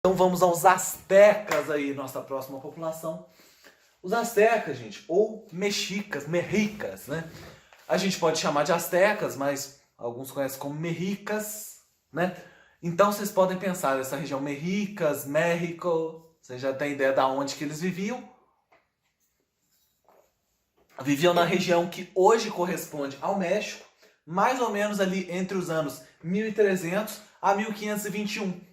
Então vamos aos astecas aí, nossa próxima população. Os astecas, gente, ou mexicas, merricas, né? A gente pode chamar de astecas, mas alguns conhecem como merricas, né? Então vocês podem pensar nessa região merricas, México, vocês já têm ideia de onde que eles viviam. Viviam na região que hoje corresponde ao México, mais ou menos ali entre os anos 1300 a 1521.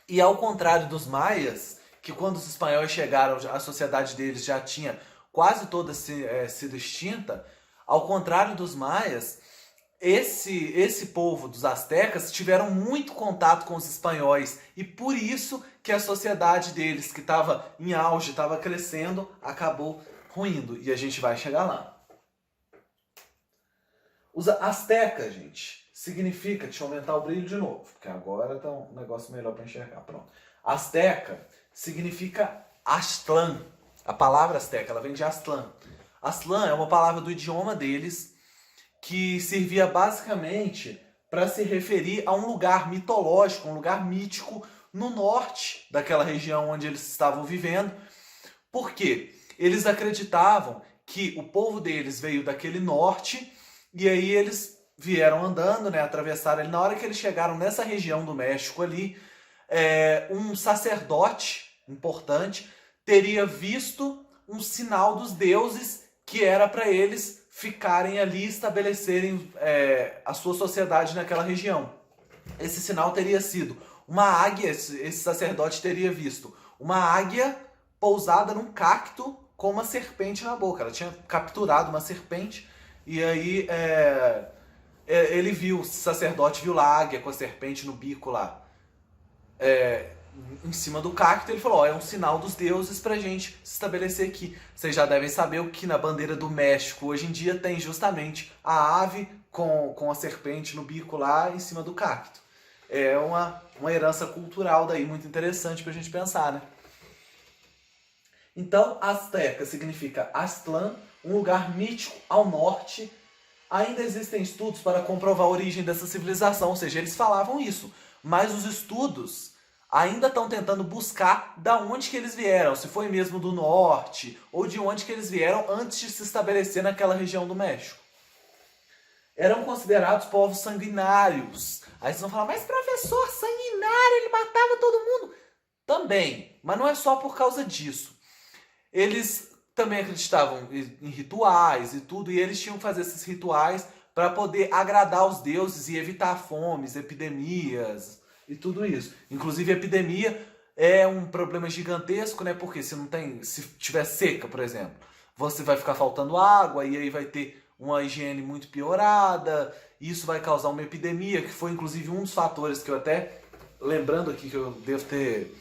E ao contrário dos maias, que quando os espanhóis chegaram, a sociedade deles já tinha quase toda sido extinta, ao contrário dos maias, esse povo dos astecas tiveram muito contato com os espanhóis e por isso que a sociedade deles, que estava em auge, estava crescendo, acabou ruindo. E a gente vai chegar lá. Os astecas, gente, significa... Deixa eu aumentar o brilho de novo, porque agora tá um negócio melhor para enxergar. Pronto. Asteca significa Aztlán. A palavra asteca, ela vem de Aztlán. Aztlán é uma palavra do idioma deles que servia basicamente para se referir a um lugar mitológico, um lugar mítico no norte daquela região onde eles estavam vivendo. Por quê? Eles acreditavam que o povo deles veio daquele norte e aí eles vieram andando, né, atravessaram ele. Na hora que eles chegaram nessa região do México ali, um sacerdote importante teria visto um sinal dos deuses que era para eles ficarem ali e estabelecerem a sua sociedade naquela região. Esse sinal teria sido uma águia, esse sacerdote teria visto uma águia pousada num cacto com uma serpente na boca. Ela tinha capturado uma serpente e aí ele viu, o sacerdote viu lá a águia com a serpente no bico lá em cima do cacto. Ele falou, é um sinal dos deuses pra gente se estabelecer aqui. Vocês já devem saber o que na bandeira do México hoje em dia tem justamente a ave com a serpente no bico lá em cima do cacto. É uma herança cultural daí muito interessante pra gente pensar, né? Então, Azteca significa Aztlán, um lugar mítico ao norte. Ainda existem estudos para comprovar a origem dessa civilização, ou seja, eles falavam isso, mas os estudos ainda estão tentando buscar da onde que eles vieram, se foi mesmo do norte, ou de onde que eles vieram antes de se estabelecer naquela região do México. Eram considerados povos sanguinários. Aí vocês vão falar, mas professor, sanguinário, ele matava todo mundo. Também, mas não é só por causa disso. Eles também acreditavam em rituais e tudo, e eles tinham que fazer esses rituais para poder agradar os deuses e evitar fomes, epidemias e tudo isso. Inclusive, epidemia é um problema gigantesco, né? Porque se tiver seca, por exemplo, você vai ficar faltando água e aí vai ter uma higiene muito piorada, e isso vai causar uma epidemia, que foi inclusive um dos fatores que eu até, lembrando aqui que eu devo ter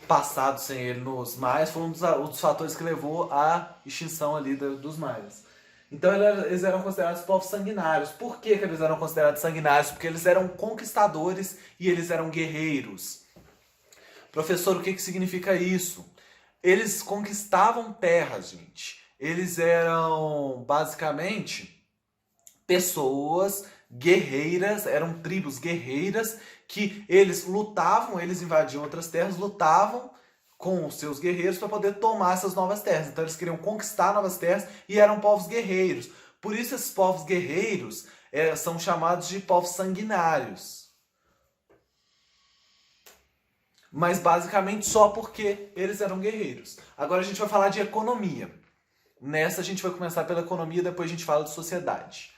passado sem ele nos maias, foi um dos fatores que levou à extinção ali dos maias. Então eles eram considerados povos sanguinários. Por que eles eram considerados sanguinários? Porque eles eram conquistadores e eles eram guerreiros. Professor, o que significa isso? Eles conquistavam terras, gente. Eles eram basicamente pessoas guerreiras, eram tribos guerreiras que eles lutavam, eles invadiam outras terras, lutavam com os seus guerreiros para poder tomar essas novas terras. Então eles queriam conquistar novas terras e eram povos guerreiros. Por isso esses povos guerreiros são chamados de povos sanguinários. Mas basicamente só porque eles eram guerreiros. Agora a gente vai falar de economia. Nessa a gente vai começar pela economia, depois a gente fala de sociedade.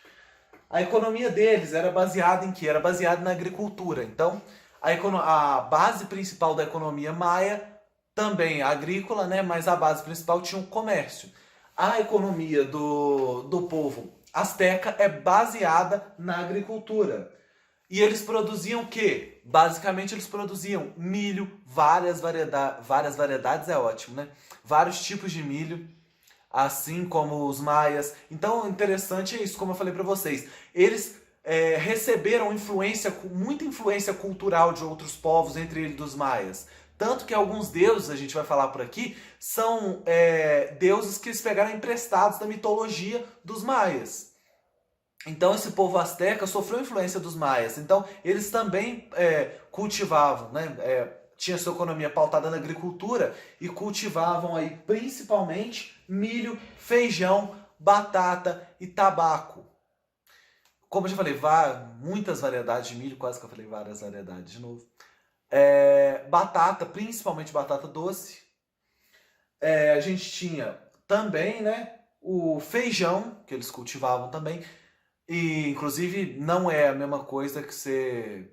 A economia deles era baseada em quê? Era baseada na agricultura. Então, a base principal da economia maia, também agrícola, né? Mas a base principal tinha o comércio. A economia do povo asteca é baseada na agricultura. E eles produziam o quê? Basicamente eles produziam milho, várias variedades, é ótimo, né? Vários tipos de milho, assim como os maias. Então, interessante é isso, como eu falei para vocês. Eles receberam muita influência cultural de outros povos, entre eles dos maias. Tanto que alguns deuses, a gente vai falar por aqui, são deuses que eles pegaram emprestados da mitologia dos maias. Então esse povo asteca sofreu influência dos maias. Então eles também cultivavam, né, tinha sua economia pautada na agricultura e cultivavam aí principalmente milho, feijão, batata e tabaco. Como eu já falei, muitas variedades de milho, quase que eu falei várias variedades de novo. Batata, principalmente batata doce. A gente tinha também, né, o feijão, que eles cultivavam também. E, inclusive, não é a mesma coisa que você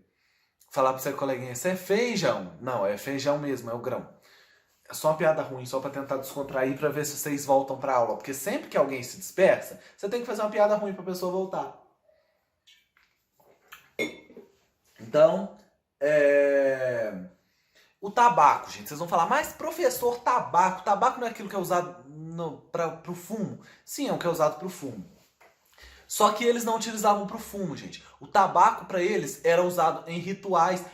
falar pro seu coleguinha, isso é feijão. Não, é feijão mesmo, é o grão. É só uma piada ruim, só pra tentar descontrair, pra ver se vocês voltam pra aula. Porque sempre que alguém se dispersa, você tem que fazer uma piada ruim pra pessoa voltar. Então, o tabaco, gente. Vocês vão falar, mas professor, tabaco não é aquilo que é usado pro fumo? Sim, é o que é usado pro fumo. Só que eles não utilizavam pro fumo, gente. O tabaco para eles era usado em rituais,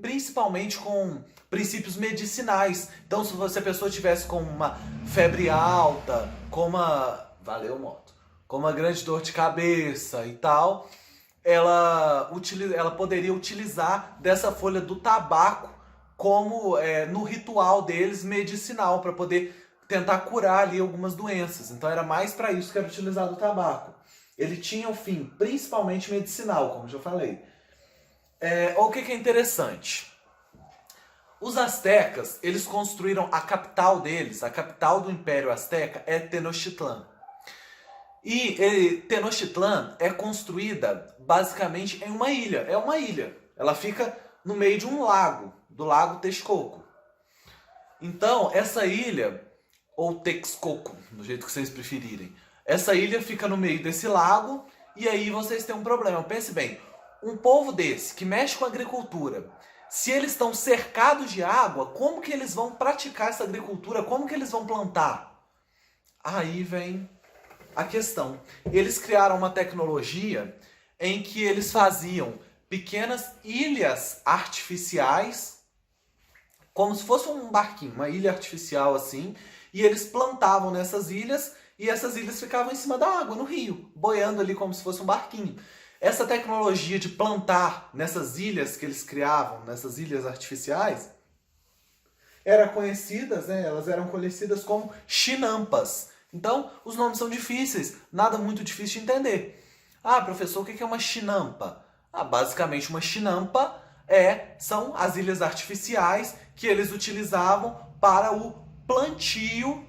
principalmente com princípios medicinais. Então, se a pessoa tivesse com uma febre alta, com uma... Valeu, moto. Com uma grande dor de cabeça e tal, ela poderia utilizar dessa folha do tabaco como no ritual deles medicinal, para poder tentar curar ali algumas doenças. Então era mais para isso que era utilizado o tabaco. Ele tinha um fim principalmente medicinal, como já falei. O que é interessante? Os astecas, eles construíram a capital deles, a capital do Império Azteca é Tenochtitlan. E Tenochtitlan é construída basicamente em uma ilha. É uma ilha. Ela fica no meio de um lago, do Lago Texcoco. Então, essa ilha, ou Texcoco, do jeito que vocês preferirem, essa ilha fica no meio desse lago e aí vocês têm um problema. Pense bem, um povo desse que mexe com agricultura, se eles estão cercados de água, como que eles vão praticar essa agricultura? Como que eles vão plantar? Aí vem a questão. Eles criaram uma tecnologia em que eles faziam pequenas ilhas artificiais, como se fosse um barquinho, uma ilha artificial assim, e eles plantavam nessas ilhas e essas ilhas ficavam em cima da água, no rio, boiando ali como se fosse um barquinho. Essa tecnologia de plantar nessas ilhas que eles criavam, nessas ilhas artificiais, eram conhecidas como chinampas. Então, os nomes são difíceis, nada muito difícil de entender. Ah, professor, o que é uma chinampa? Basicamente uma chinampa são as ilhas artificiais que eles utilizavam para o plantio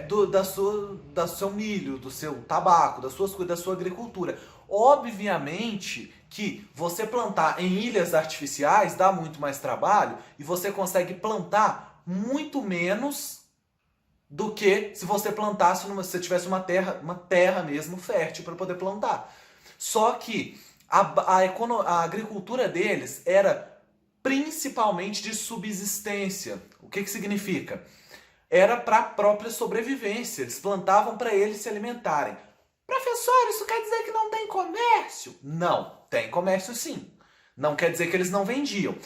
do seu milho, do seu tabaco, da sua agricultura. Obviamente que você plantar em ilhas artificiais dá muito mais trabalho e você consegue plantar muito menos do que se você plantasse, se você tivesse uma terra mesmo fértil para poder plantar. Só que a agricultura deles era principalmente de subsistência. O que significa? Era para a própria sobrevivência. Eles plantavam para eles se alimentarem. Professor, isso quer dizer que não tem comércio? Não, tem comércio sim. Não quer dizer que eles não vendiam.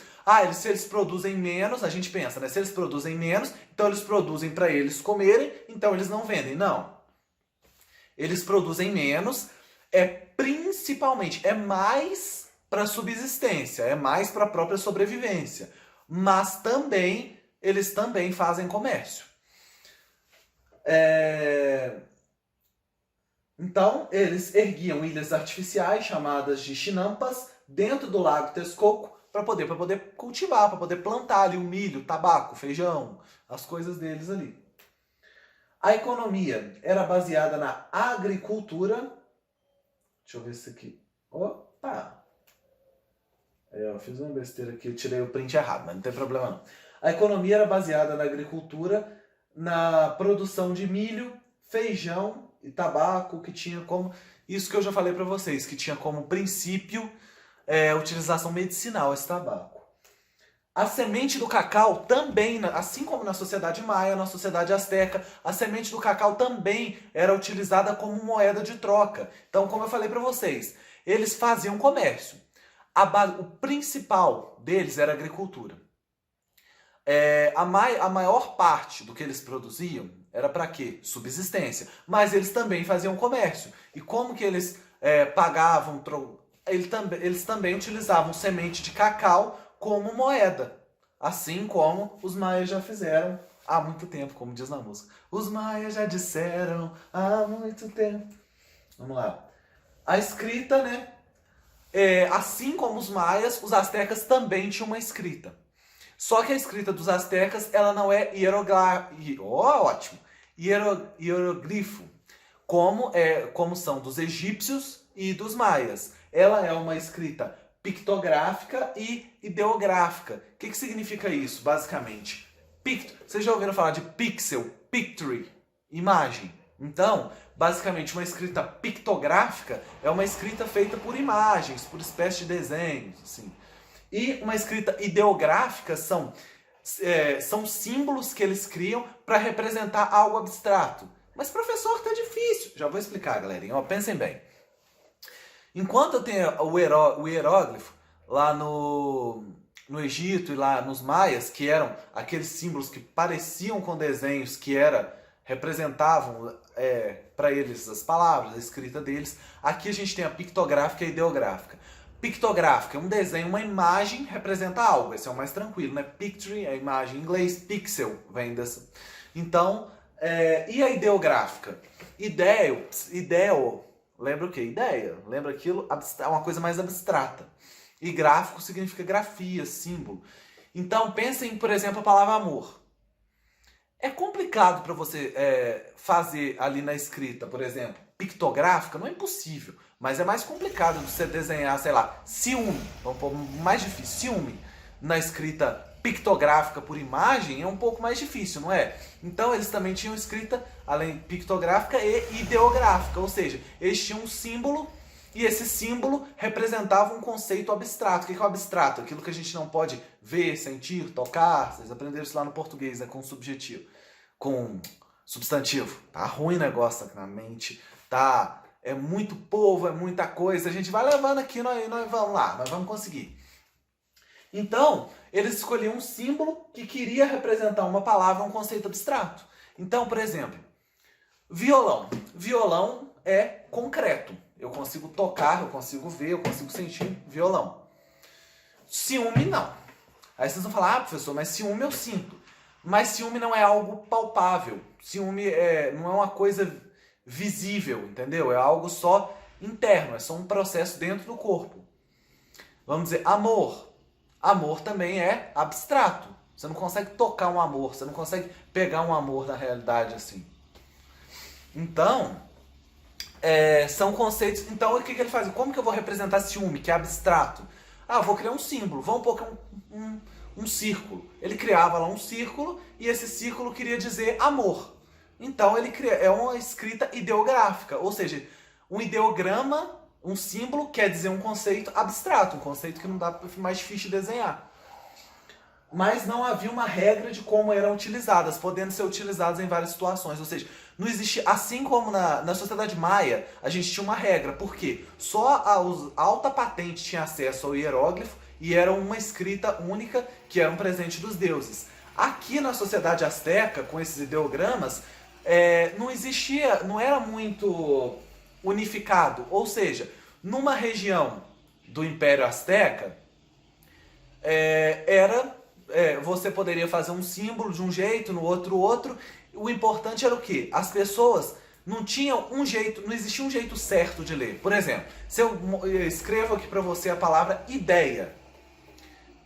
Se eles produzem menos, a gente pensa, né? Se eles produzem menos, então eles produzem para eles comerem, então eles não vendem. Não. Eles produzem menos, principalmente, mais para subsistência, é mais para a própria sobrevivência. Mas também, eles também fazem comércio. Então, eles erguiam ilhas artificiais, chamadas de chinampas, dentro do Lago Texcoco, para poder cultivar, para poder plantar ali o milho, o tabaco, o feijão, as coisas deles ali. A economia era baseada na agricultura. Deixa eu ver isso aqui. Opa! Eu fiz uma besteira aqui, eu tirei o print errado, mas não tem problema não. A economia era baseada na agricultura, na produção de milho, feijão e tabaco, que tinha como... Isso que eu já falei para vocês, que tinha como princípio utilização medicinal esse tabaco. A semente do cacau também, assim como na sociedade maia, na sociedade asteca, a semente do cacau também era utilizada como moeda de troca. Então, como eu falei para vocês, eles faziam comércio. O principal deles era a agricultura. A maior parte do que eles produziam era para quê? Subsistência. Mas eles também faziam comércio. E como que eles pagavam? Eles também utilizavam semente de cacau como moeda. Assim como os maias já fizeram há muito tempo, como diz na música. Os maias já disseram há muito tempo. Vamos lá. A escrita, né? Assim como os maias, os astecas também tinham uma escrita. Só que a escrita dos astecas, ela não é hieroglifo, como são dos egípcios e dos maias. Ela é uma escrita pictográfica e ideográfica. O que significa isso, basicamente? Vocês já ouviram falar de pixel, picture, imagem? Então, basicamente, uma escrita pictográfica é uma escrita feita por imagens, por espécie de desenhos, assim. E uma escrita ideográfica são símbolos que eles criam para representar algo abstrato. Mas, professor, tá difícil. Já vou explicar, galerinha. Ó, pensem bem. Enquanto eu tenho o hieróglifo lá no Egito e lá nos maias, que eram aqueles símbolos que pareciam com desenhos que representavam para eles as palavras, a escrita deles, aqui a gente tem a pictográfica e a ideográfica. Pictográfica é um desenho, uma imagem representa algo. Esse é o mais tranquilo, né? Picture é a imagem em inglês, pixel vem dessa. Então, e a ideográfica? Ideo, lembra o quê? Ideia. Lembra aquilo? Uma coisa mais abstrata. E gráfico significa grafia, símbolo. Então, pensem, por exemplo, a palavra amor. É complicado para você fazer ali na escrita, por exemplo, pictográfica, não é impossível, mas é mais complicado de você desenhar, sei lá, ciúme, vamos pôr mais difícil, ciúme na escrita pictográfica por imagem é um pouco mais difícil, não é? Então eles também tinham escrita, além pictográfica e ideográfica, ou seja, eles tinham um símbolo e esse símbolo representava um conceito abstrato. O que é o abstrato? Aquilo que a gente não pode ver, sentir, tocar. Vocês aprenderam isso lá no português, né? Com subjetivo. Com substantivo. Tá ruim o negócio aqui na mente. Tá? É muito povo, é muita coisa. A gente vai levando aqui, nós vamos lá. Nós vamos conseguir. Então, eles escolhiam um símbolo que queria representar uma palavra, um conceito abstrato. Então, por exemplo, violão. Violão é concreto. Eu consigo tocar, eu consigo ver, eu consigo sentir violão. Ciúme, não. Aí vocês vão falar, professor, mas ciúme eu sinto. Mas ciúme não é algo palpável. Ciúme não é uma coisa visível, entendeu? É algo só interno, é só um processo dentro do corpo. Vamos dizer, amor. Amor também é abstrato. Você não consegue tocar um amor, você não consegue pegar um amor na realidade assim. Então, são conceitos. Então, o que ele faz? Como que eu vou representar ciúme, que é abstrato? Eu vou criar um símbolo. Vamos pôr um círculo. Ele criava lá um círculo e esse círculo queria dizer amor. Então, é uma escrita ideográfica. Ou seja, um ideograma, um símbolo, quer dizer um conceito abstrato. Um conceito que não dá mais difícil de desenhar. Mas não havia uma regra de como eram utilizadas, podendo ser utilizadas em várias situações. Ou seja, não existia, assim como na sociedade maia, a gente tinha uma regra. Por quê? Só a alta patente tinha acesso ao hieróglifo e era uma escrita única que era um presente dos deuses. Aqui na sociedade asteca, com esses ideogramas, não existia, não era muito unificado. Ou seja, numa região do Império Azteca, você poderia fazer um símbolo de um jeito, no outro. O importante era o quê? As pessoas não tinham um jeito, não existia um jeito certo de ler. Por exemplo, se eu escrevo aqui para você a palavra ideia,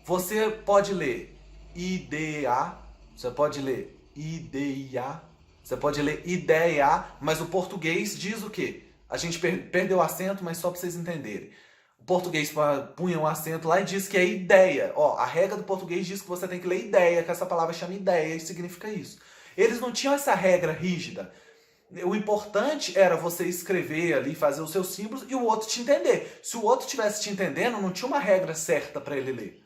você pode ler ideia, você pode ler ideia, você pode ler ideia, mas o português diz o quê? A gente perdeu o acento, mas só para vocês entenderem. O português punha um acento lá e diz que é ideia. A regra do português diz que você tem que ler ideia, que essa palavra chama ideia e significa isso. Eles não tinham essa regra rígida. O importante era você escrever ali, fazer os seus símbolos e o outro te entender. Se o outro estivesse te entendendo, não tinha uma regra certa para ele ler.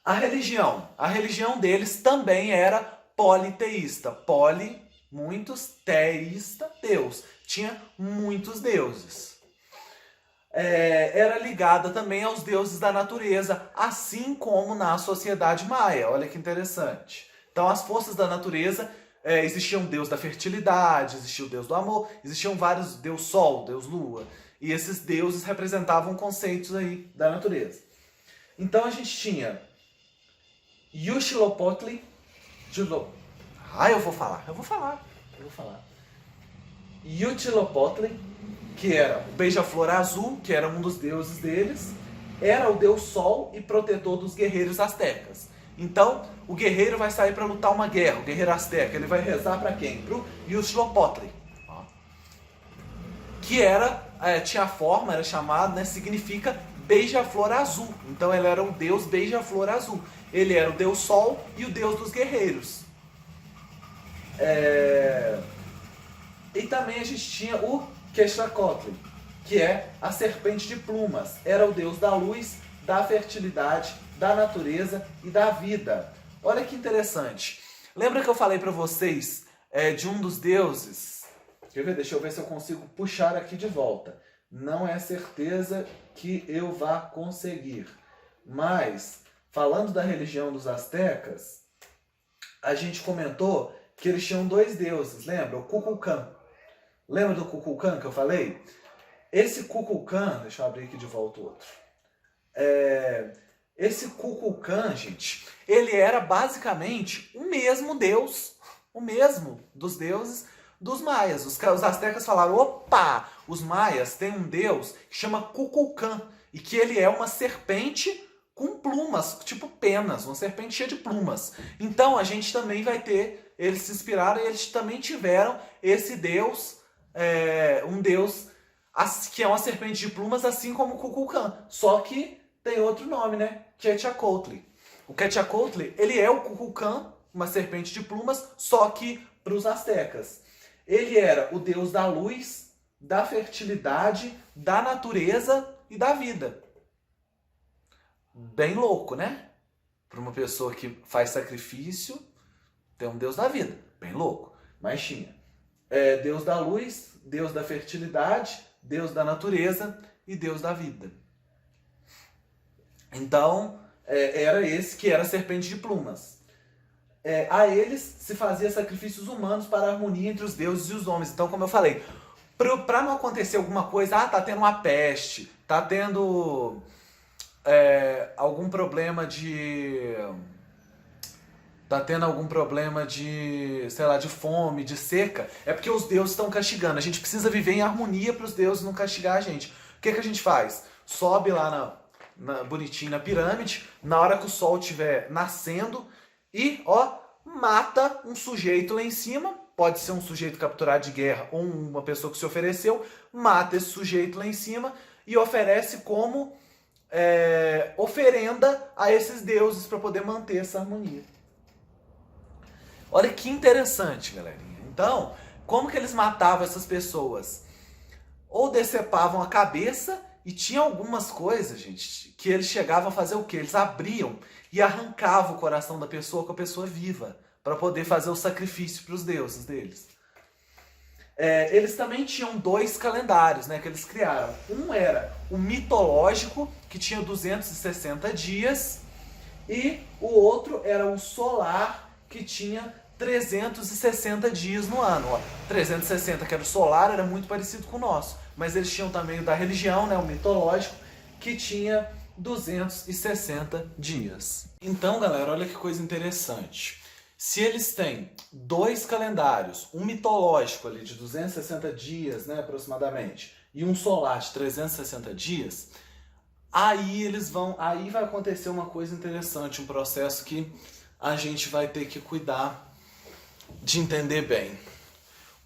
A religião deles também era politeísta. Poli, muitos, teísta, Deus. Tinha muitos deuses. Era ligada também aos deuses da natureza, assim como na sociedade maia. Olha que interessante. Então, as forças da natureza, existia um deus da fertilidade, existia o deus do amor, existiam vários, deus sol, deus lua. E esses deuses representavam conceitos aí da natureza. Então, a gente tinha Huitzilopochtli, eu vou falar. Huitzilopochtli, que era o beija-flor azul, que era um dos deuses deles, era o deus sol e protetor dos guerreiros astecas. Então, o guerreiro vai sair para lutar uma guerra, o guerreiro asteca, ele vai rezar para quem? Para o Huitzilopochtli, que tinha a forma, era chamado, né, significa beija-flor azul. Então ele era o deus beija-flor azul. Ele era o deus sol e o deus dos guerreiros. E também a gente tinha o Quetzalcoatl, que é a serpente de plumas. Era o deus da luz, da fertilidade, da natureza e da vida. Olha que interessante. Lembra que eu falei para vocês de um dos deuses? Deixa eu ver se eu consigo puxar aqui de volta. Não é certeza que eu vá conseguir. Mas, falando da religião dos astecas, a gente comentou que eles tinham dois deuses, lembra? O Kukulkan. Lembra do Kukulkan que eu falei? Esse Kukulkan, deixa eu abrir aqui de volta o outro. Esse Kukulkan, gente, ele era basicamente o mesmo deus, o mesmo dos deuses dos maias. Os astecas falaram, opa, os maias têm um deus que chama Kukulkan, e que ele é uma serpente com plumas, tipo penas, uma serpente cheia de plumas. Então a gente também vai ter, eles se inspiraram e eles também tiveram esse deus, um deus que é uma serpente de plumas, assim como o Kukulkan, só que tem outro nome, né? Quetzalcoatl. O Quetzalcoatl, ele é o Kukulkan, uma serpente de plumas, só que para os astecas. Ele era o deus da luz, da fertilidade, da natureza e da vida. Bem louco, né? Para uma pessoa que faz sacrifício, tem um deus da vida. Bem louco. Mas tinha deus da luz, deus da fertilidade, deus da natureza e deus da vida. Então, era esse que era a serpente de plumas. A eles se fazia sacrifícios humanos para a harmonia entre os deuses e os homens. Então, como eu falei, para não acontecer alguma coisa, tá tendo uma peste, tá tendo algum problema de... sei lá, de fome, de seca, é porque os deuses estão castigando. A gente precisa viver em harmonia para os deuses não castigar a gente. O que a gente faz? Sobe lá bonitinho na pirâmide, na hora que o sol estiver nascendo, e mata um sujeito lá em cima, pode ser um sujeito capturado de guerra ou uma pessoa que se ofereceu, mata esse sujeito lá em cima e oferece como oferenda a esses deuses para poder manter essa harmonia. Olha que interessante, galerinha. Então, como que eles matavam essas pessoas? Ou decepavam a cabeça, e tinha algumas coisas, gente, que eles chegavam a fazer o quê? Eles abriam e arrancavam o coração da pessoa com a pessoa viva, para poder fazer o sacrifício para os deuses deles. Eles também tinham dois calendários, né, que eles criaram. Um era o mitológico, que tinha 260 dias, e o outro era o solar, que tinha 360 dias no ano. 360, que era o solar, era muito parecido com o nosso. Mas eles tinham também o da religião, né, o mitológico, que tinha 260 dias. Então, galera, olha que coisa interessante. Se eles têm dois calendários, um mitológico ali de 260 dias, né, aproximadamente, e um solar de 360 dias, aí vai acontecer uma coisa interessante, um processo que a gente vai ter que cuidar de entender bem.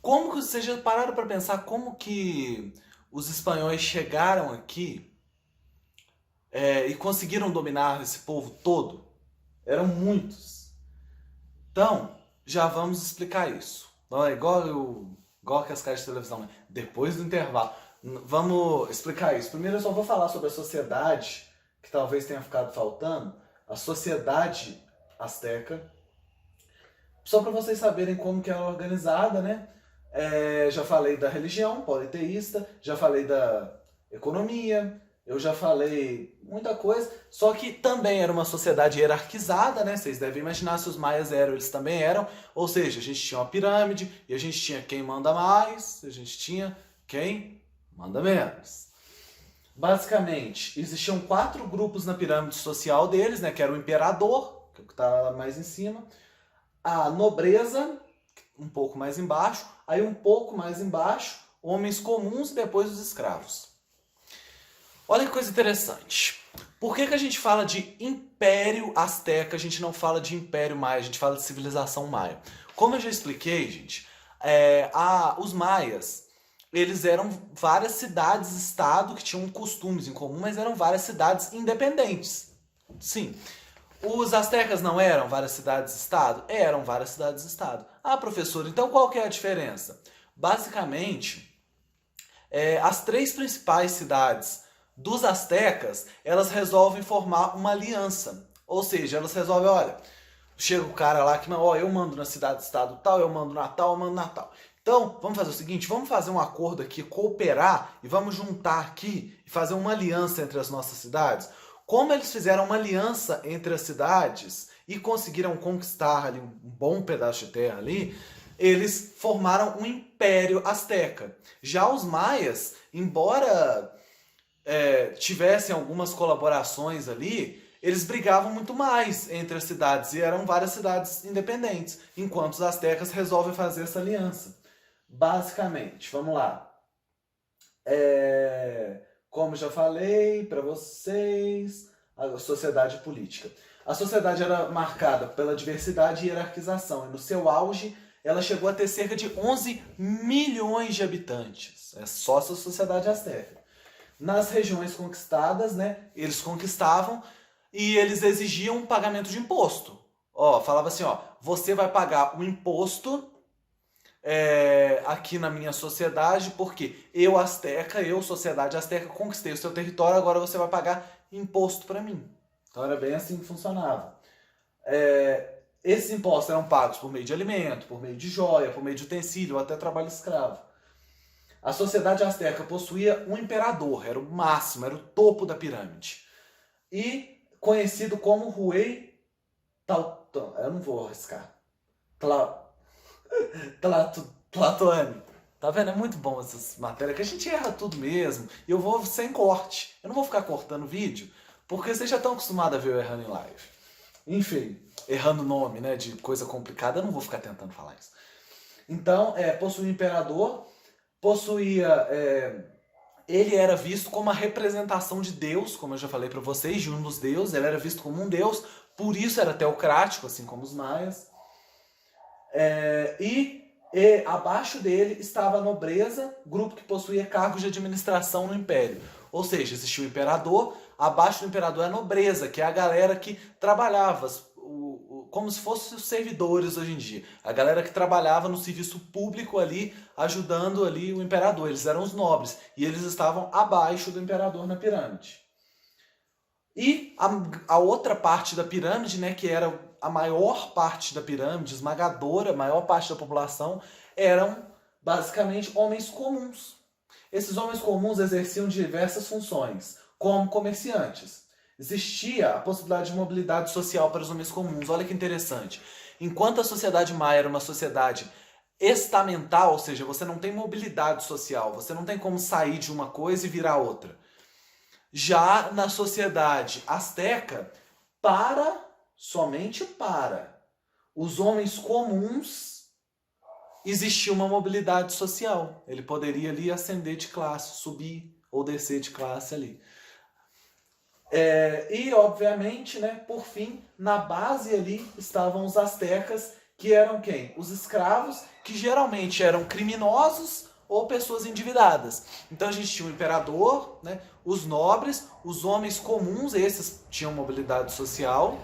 Como que vocês já pararam para pensar como que os espanhóis chegaram aqui e conseguiram dominar esse povo todo? Eram muitos. Então, já vamos explicar isso. Não é igual que as caras de televisão, né? Depois do intervalo. Vamos explicar isso. Primeiro eu só vou falar sobre a sociedade, que talvez tenha ficado faltando. A sociedade asteca. Só para vocês saberem como que ela é organizada, né? Já falei da religião politeísta, já falei da economia, eu já falei muita coisa, só que também era uma sociedade hierarquizada, né? Vocês devem imaginar, se os maias eram, eles também eram. Ou seja, a gente tinha uma pirâmide, e a gente tinha quem manda mais, a gente tinha quem manda menos. Basicamente, existiam 4 grupos na pirâmide social deles, né? Que era o imperador, que é o que está mais em cima. A nobreza, um pouco mais embaixo. Aí um pouco mais embaixo, homens comuns e depois os escravos. Olha que coisa interessante. Por que a gente fala de Império Azteca, a gente não fala de Império Maia, a gente fala de civilização maia? Como eu já expliquei, gente, os maias, eles eram várias cidades-estado que tinham costumes em comum, mas eram várias cidades independentes. Sim. Os astecas não eram várias cidades-estado? Eram várias cidades-estado. Ah, professor, então qual que é a diferença? Basicamente, as 3 principais cidades dos astecas, elas resolvem formar uma aliança. Ou seja, elas resolvem, olha, chega o cara lá que, ó, eu mando na cidade-estado tal, eu mando na tal, eu mando na tal. Então, vamos fazer o seguinte, vamos fazer um acordo aqui, cooperar e vamos juntar aqui e fazer uma aliança entre as nossas cidades. Como eles fizeram uma aliança entre as cidades e conseguiram conquistar ali um bom pedaço de terra ali, eles formaram um império azteca. Já os maias, embora tivessem algumas colaborações ali, eles brigavam muito mais entre as cidades e eram várias cidades independentes, enquanto os astecas resolvem fazer essa aliança. Basicamente, vamos lá. Como já falei para vocês, a sociedade política. A sociedade era marcada pela diversidade e hierarquização, e no seu auge ela chegou a ter cerca de 11 milhões de habitantes. É só essa sociedade azteca. Nas regiões conquistadas, né, eles conquistavam e eles exigiam um pagamento de imposto. Falava assim, você vai pagar o imposto aqui na minha sociedade, porque eu, asteca, eu, sociedade asteca, conquistei o seu território, agora você vai pagar imposto para mim. Então era bem assim que funcionava. Esses impostos eram pagos por meio de alimento, por meio de joia, por meio de utensílio, ou até trabalho escravo. A sociedade asteca possuía um imperador, era o máximo, era o topo da pirâmide. E conhecido como Huey Tautão. Eu não vou arriscar. Tlatoani. Tá vendo? É muito bom essas matérias, que a gente erra tudo mesmo. E eu vou sem corte. Eu não vou ficar cortando vídeo, porque vocês já estão acostumados a ver eu errando em live. Enfim, errando nome, né, de coisa complicada, eu não vou ficar tentando falar isso. Então, possuía um imperador, ele era visto como a representação de Deus, como eu já falei para vocês, de um dos deuses, ele era visto como um deus, por isso era teocrático, assim como os maias. E abaixo dele estava a nobreza, grupo que possuía cargos de administração no império. Ou seja, existia o imperador, abaixo do imperador é a nobreza, que é a galera que trabalhava, como se fossem os servidores hoje em dia. A galera que trabalhava no serviço público ali, ajudando ali o imperador. Eles eram os nobres e eles estavam abaixo do imperador na pirâmide. E a outra parte da pirâmide, né, que era a maior parte da pirâmide, esmagadora, a maior parte da população, eram basicamente homens comuns. Esses homens comuns exerciam diversas funções, como comerciantes. Existia a possibilidade de mobilidade social para os homens comuns. Olha que interessante. Enquanto a sociedade maia era uma sociedade estamental, ou seja, você não tem mobilidade social, você não tem como sair de uma coisa e virar outra. Já na sociedade asteca, somente para os homens comuns existia uma mobilidade social. Ele poderia ali ascender de classe, subir ou descer de classe ali. E, obviamente, né, por fim, na base ali estavam os astecas, que eram quem? Os escravos, que geralmente eram criminosos ou pessoas endividadas. Então a gente tinha o imperador, né, os nobres, os homens comuns, esses tinham mobilidade social,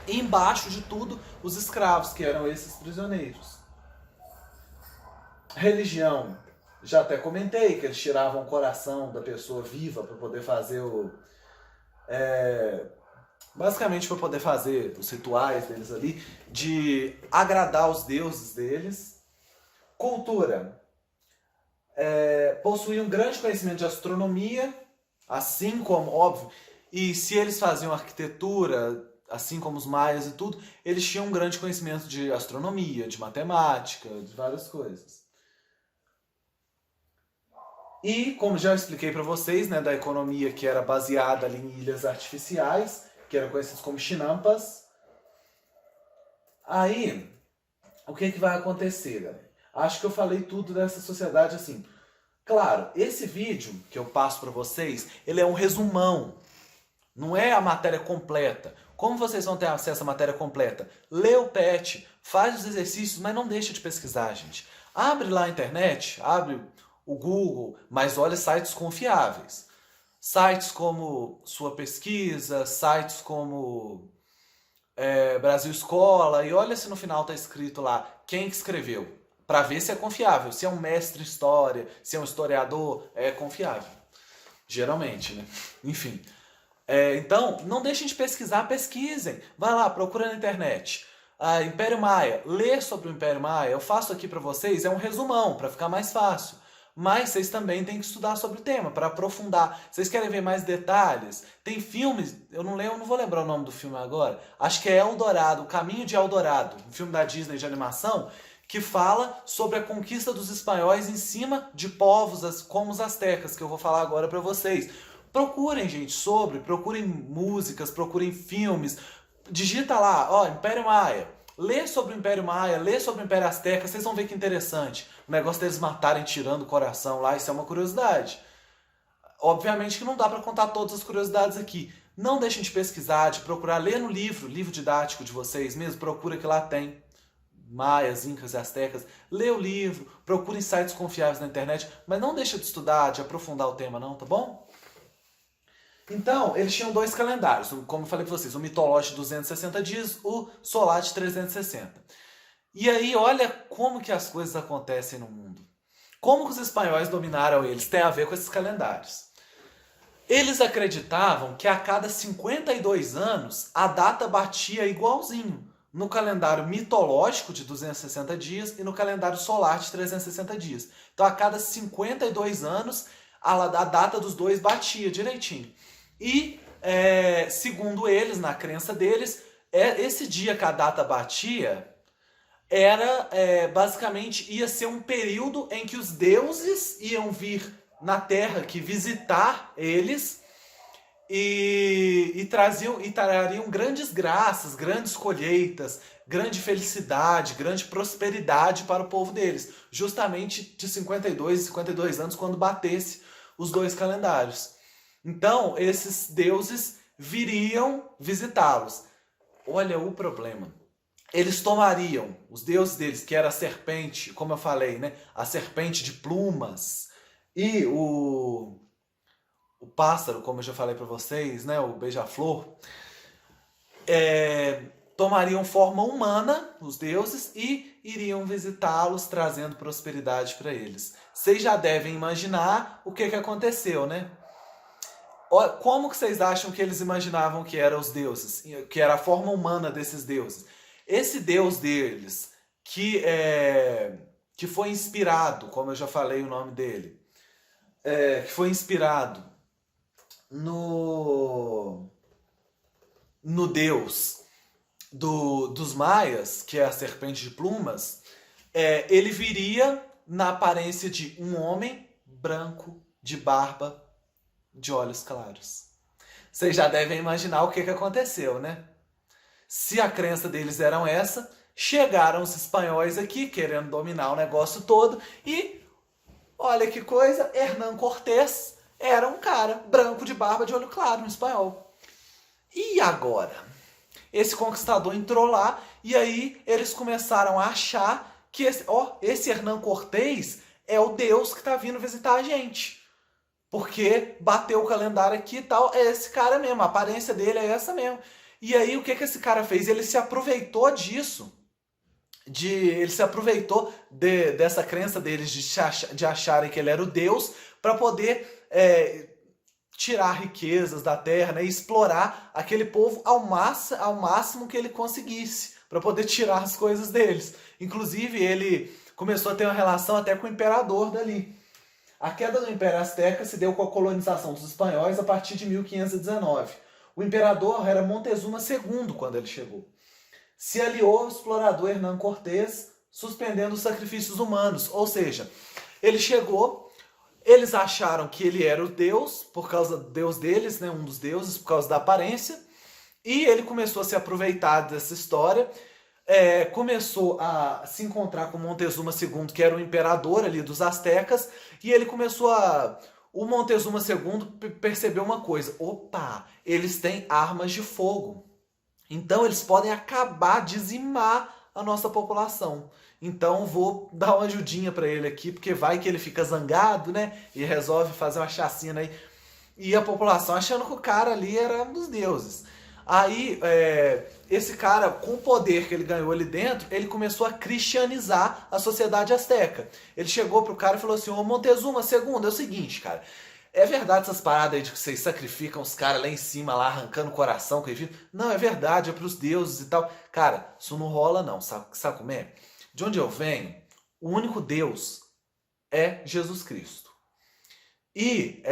e embaixo de tudo, os escravos, que eram esses prisioneiros. Religião, já até comentei, que eles tiravam o coração da pessoa viva para poder fazer basicamente para poder fazer os rituais deles ali, de agradar os deuses deles. Cultura. Possuíam um grande conhecimento de astronomia, assim como, óbvio, e se eles faziam arquitetura, assim como os maias e tudo, eles tinham um grande conhecimento de astronomia, de matemática, de várias coisas. E, como já expliquei para vocês, né, da economia que era baseada ali em ilhas artificiais, que eram conhecidas como chinampas, Aí, o que vai acontecer, galera? Acho que eu falei tudo dessa sociedade assim. Claro, esse vídeo que eu passo para vocês, ele é um resumão. Não é a matéria completa. Como vocês vão ter acesso à matéria completa? Lê o PET, faz os exercícios, mas não deixa de pesquisar, gente. Abre lá a internet, abre o Google, mas olha sites confiáveis. Sites como Sua Pesquisa, sites como Brasil Escola, e olha se no final está escrito lá quem que escreveu, para ver se é confiável, se é um mestre em história, se é um historiador, é confiável. Geralmente, né? Enfim. Então, não deixem de pesquisar, pesquisem. Vai lá, procura na internet. Império Maia, lê sobre o Império Maia. Eu faço aqui para vocês, é um resumão, para ficar mais fácil. Mas vocês também têm que estudar sobre o tema, para aprofundar. Vocês querem ver mais detalhes? Tem filmes, eu não vou lembrar o nome do filme agora. Acho que é Eldorado, O Caminho de Eldorado, um filme da Disney de animação, que fala sobre a conquista dos espanhóis em cima de povos como os astecas, que eu vou falar agora para vocês. Procurem, gente, procurem músicas, procurem filmes. Digita lá, ó, Império Maia. Lê sobre o Império Maia, lê sobre o Império Azteca, vocês vão ver que interessante. O negócio deles matarem tirando o coração lá, isso é uma curiosidade. Obviamente que não dá para contar todas as curiosidades aqui. Não deixem de pesquisar, de procurar, ler no livro didático de vocês mesmo, procura que lá tem. Maias, Incas e Astecas. Lê o livro, procure sites confiáveis na internet, mas não deixa de estudar, de aprofundar o tema não, tá bom? Então, eles tinham dois calendários, como eu falei para vocês, o mitológico de 260 dias, o solar de 360. E aí, olha como que as coisas acontecem no mundo. Como que os espanhóis dominaram eles tem a ver com esses calendários. Eles acreditavam que a cada 52 anos a data batia igualzinho no calendário mitológico de 260 dias e no calendário solar de 360 dias. Então, a cada 52 anos, a data dos dois batia direitinho. E, segundo eles, na crença deles, esse dia que a data batia era, basicamente, ia ser um período em que os deuses iam vir na Terra aqui visitar eles e trariam grandes graças, grandes colheitas, grande felicidade, grande prosperidade para o povo deles. Justamente de 52 anos, quando batesse os dois calendários. Então, esses deuses viriam visitá-los. Olha o problema. Eles tomariam, os deuses deles, que era a serpente, como eu falei, né? A serpente de plumas, e o pássaro, como eu já falei para vocês, né? O beija-flor, tomariam forma humana, os deuses, e iriam visitá-los, trazendo prosperidade para eles. Vocês já devem imaginar o que aconteceu, né? Como que vocês acham que eles imaginavam que eram os deuses? Que era a forma humana desses deuses? Esse deus deles, que foi inspirado, como eu já falei o nome dele, que foi inspirado no deus dos maias, que é a serpente de plumas, ele viria na aparência de um homem branco, de barba, de olhos claros. Vocês já devem imaginar o que aconteceu, né? Se a crença deles era essa, chegaram os espanhóis aqui querendo dominar o negócio todo e, olha que coisa, Hernán Cortés era um cara branco de barba de olho claro, um espanhol. E agora? Esse conquistador entrou lá e aí eles começaram a achar que esse Hernán Cortés é o deus que está vindo visitar a gente. Porque bateu o calendário aqui e tal, é esse cara mesmo, a aparência dele é essa mesmo. E aí o que esse cara fez? Ele se aproveitou disso. Ele se aproveitou dessa crença deles de acharem que ele era o Deus para poder tirar riquezas da terra, né, e explorar aquele povo ao máximo que ele conseguisse, para poder tirar as coisas deles. Inclusive ele começou a ter uma relação até com o imperador dali. A queda do Império Azteca se deu com a colonização dos espanhóis a partir de 1519. O imperador era Montezuma II quando ele chegou. Se aliou ao explorador Hernán Cortés, suspendendo os sacrifícios humanos. Ou seja, ele chegou, eles acharam que ele era o deus, por causa do deus deles, né, um dos deuses, por causa da aparência, e ele começou a se aproveitar dessa história, começou a se encontrar com Montezuma II, que era o imperador ali dos astecas, e ele começou a... O Montezuma II percebeu uma coisa: opa, eles têm armas de fogo. Então eles podem acabar, dizimar a nossa população. Então vou dar uma ajudinha para ele aqui, porque vai que ele fica zangado, né? E resolve fazer uma chacina aí. E a população achando que o cara ali era um dos deuses. Aí, esse cara, com o poder que ele ganhou ali dentro, ele começou a cristianizar a sociedade asteca. Ele chegou pro cara e falou assim: ô Montezuma II, é o seguinte, cara. É verdade essas paradas aí de que vocês sacrificam os caras lá em cima, lá arrancando o coração com ele? Não, é verdade, é pros deuses e tal. Cara, isso não rola não, sabe como é? De onde eu venho, o único Deus é Jesus Cristo. E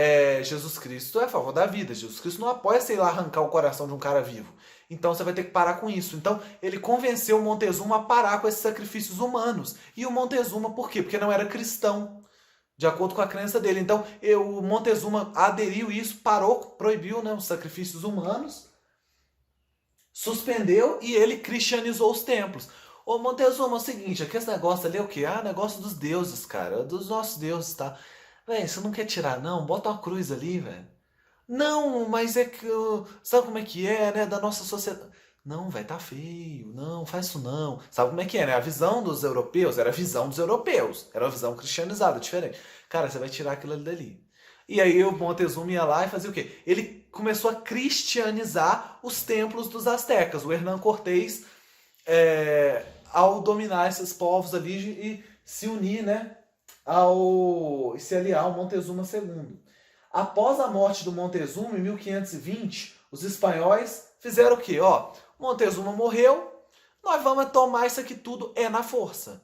Jesus Cristo é a favor da vida. Jesus Cristo não apoia, sei lá, arrancar o coração de um cara vivo. Então você vai ter que parar com isso. Então ele convenceu o Montezuma a parar com esses sacrifícios humanos. E o Montezuma, por quê? Porque não era cristão, de acordo com a crença dele. Então o Montezuma aderiu isso, parou, proibiu, né, os sacrifícios humanos, suspendeu e ele cristianizou os templos. Ô Montezuma, é o seguinte, aqui esse negócio ali é o quê? Ah, negócio dos deuses, cara, dos nossos deuses, tá? Véi, você não quer tirar não? Bota uma cruz ali, velho. Não, mas é que... Sabe como é que é, né? Da nossa sociedade. Não, velho, tá feio. Não, faz isso não. Sabe como é que é, né? A visão dos europeus era a visão dos europeus. Era uma visão cristianizada, diferente. Cara, você vai tirar aquilo ali dali. E aí o Montezuma ia lá e fazia o quê? Ele começou a cristianizar os templos dos astecas. O Hernán Cortés, ao dominar esses povos ali e se unir, né? E se aliar ao Montezuma II. Após a morte do Montezuma, em 1520, os espanhóis fizeram o quê? Ó, Montezuma morreu, nós vamos tomar isso aqui tudo na força.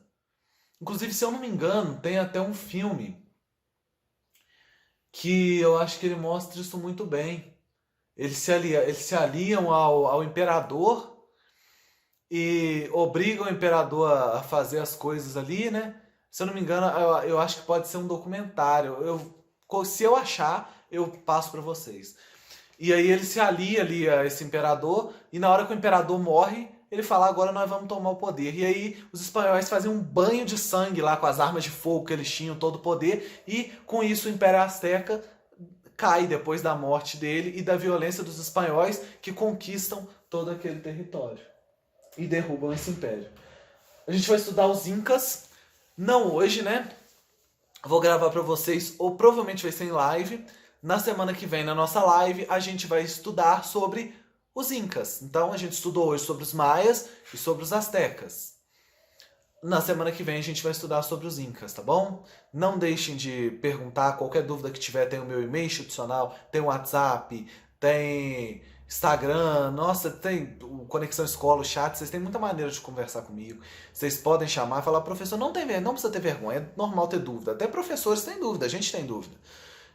Inclusive, se eu não me engano, tem até um filme que eu acho que ele mostra isso muito bem. Eles se aliam ao imperador e obrigam o imperador a fazer as coisas ali, né? Se eu não me engano, eu acho que pode ser um documentário. Se eu achar, eu passo para vocês. E aí ele se alia ali a esse imperador, e na hora que o imperador morre, ele fala: agora nós vamos tomar o poder. E aí os espanhóis fazem um banho de sangue lá com as armas de fogo que eles tinham, todo o poder, e com isso o Império Azteca cai depois da morte dele e da violência dos espanhóis, que conquistam todo aquele território e derrubam esse império. A gente vai estudar os Incas, não hoje, né? Vou gravar para vocês, ou provavelmente vai ser em live. Na semana que vem, na nossa live, a gente vai estudar sobre os Incas. Então, a gente estudou hoje sobre os Maias e sobre os Astecas. Na semana que vem, a gente vai estudar sobre os Incas, tá bom? Não deixem de perguntar, qualquer dúvida que tiver, tem o meu e-mail institucional, tem o WhatsApp, tem Instagram, nossa, tem o Conexão Escola, o chat, vocês têm muita maneira de conversar comigo. Vocês podem chamar e falar: professor, não precisa ter vergonha, é normal ter dúvida. Até professores têm dúvida, a gente tem dúvida.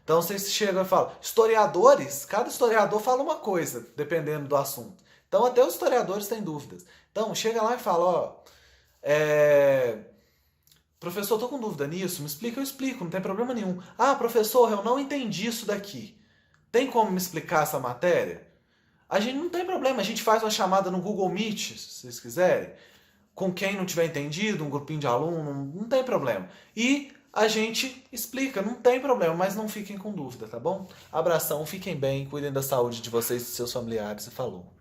Então vocês chegam e falam: historiadores, cada historiador fala uma coisa, dependendo do assunto. Então até os historiadores têm dúvidas. Então chega lá e fala: ó, professor, eu tô com dúvida nisso, me explica, eu explico, não tem problema nenhum. Ah, professor, eu não entendi isso daqui. Tem como me explicar essa matéria? A gente não tem problema, a gente faz uma chamada no Google Meet, se vocês quiserem, com quem não tiver entendido, um grupinho de aluno, não tem problema. E a gente explica, não tem problema, mas não fiquem com dúvida, tá bom? Abração, fiquem bem, cuidem da saúde de vocês e de seus familiares e falou.